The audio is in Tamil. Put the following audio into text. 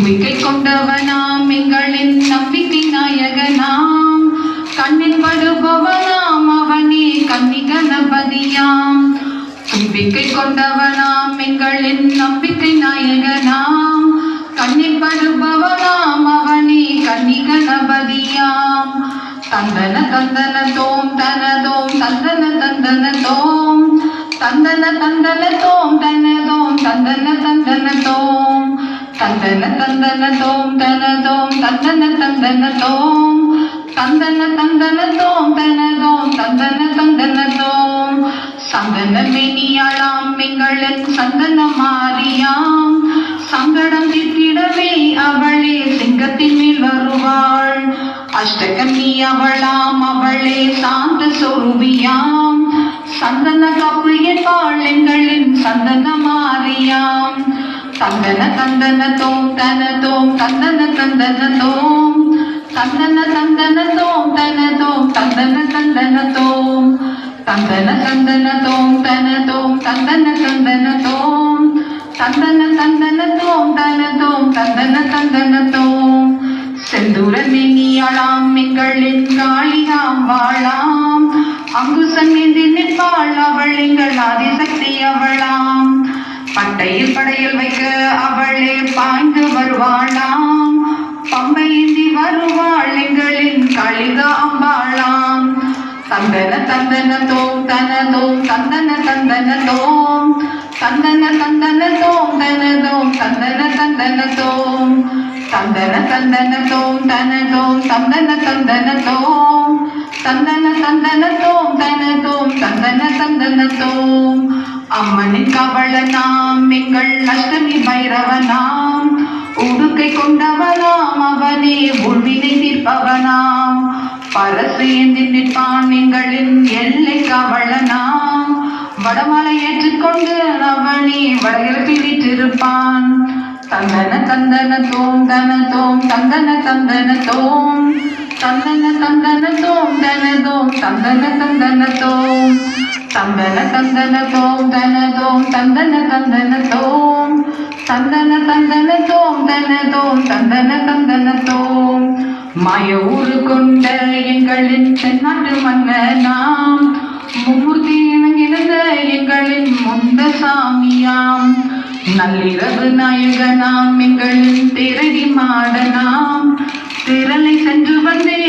நம்பிக்கை கொண்டவனாம் எங்களின் நம்பிக்கை நாயகனாம் கண்ணில் படுபவனாம் அவனே கன்னி கணபதியாம். நம்பிக்கை கொண்டவனாம் எங்களின் நம்பிக்கை நாயகனாம் கண்ணில் படுபவனாம் அவனே கன்னி கணபதியாம். தந்தன தந்தன தோம் தனதோம் தந்தன தந்தன தோம் தந்தன தந்தன தோம் தனதோம் தந்தன தந்தன தோம் தந்தன தந்தன தோம் தனதோம் தந்தன தந்தன தோம் தந்தன தந்தன தோம் தனதோம் தந்தன தந்தன தோம். சந்தன மேனியாளாம் எங்களின் சந்தன மாரியாம் சங்கடம் தீர்த்திடவே அவளே சிங்கத்தின் மேல் வருவாள். அஷ்டகன்னி அவளாம் அவளே சாந்த சொரூபியாம் சந்தன கப்பு என்பாள் எங்களின் சந்தன மாரியாம். தந்தன தந்தன தோம் தனதோம் தந்தன தந்தன தோம் தந்தன தந்தன தோம் தனதோம் தந்தன தந்தன தோம் தந்தன தந்தன தோம் தனதோம் தந்தன தந்தன தோம் தந்தன தந்தன தோம் தனதோம் தந்தன தந்தன தோம். செந்தூர மேனியாளாம் எங்களின் காளியாம் வாழாம் அங்குசன் ஏந்தி நிற்பாள் அவள் எங்கள் ஆதிசக்தி அவளாம். பட்டையில் படையில் வைக்க அவளே பாய்ந்து வருவாளாம் பம்பை ஏந்தி வருவாள் எங்களின் காளிகா அம்பாளாம். தந்தன தந்தன தோம் தனதோம் தந்தன தந்தன தோம் தந்தன தந்தன தோம் தனதோம் தந்தன தந்தன தோம் தந்தன தந்தன தோம் தனதோம் தந்தன தந்தன தோம் தந்தன தந்தன தோம் தனதோம் தந்தன தந்தன தோம். அம்மனின் கவளனாம் எங்கள் அஷ்டமி பைரவனாம் உடுக்கை கொண்டவனாம் அவனே உள்வினை தீர்ப்பவனாம். பரசு ஏந்தி நிற்பான் எங்களின் எல்லை கவளனாம் வடமலை ஏற்றுக்கொண்டு அவனே வடகிழக்கில் வீற்றிருப்பான். தந்தன தந்தன தோம் தனதோம் தந்தன தந்தன தோம் தந்தன தந்தன தோம் தனதோம் தந்தன தந்தன தோம் தந்தன தந்தன தோம் தனதோம் தந்தன தந்தன தோம் தந்தன தந்தன தோம் தனதோம் தந்தன தந்தன தோம். மாய ஊரு கொண்ட எங்களின் தென்னாட்டு மன்னனாம் மும்மூர்த்தி இணங்கிருந்த எங்களின் முந்த சாமியாம். நள்ளிரவு நாயகனாம் எங்களின் திரடி மாடனாம் திரளை சென்று வந்தே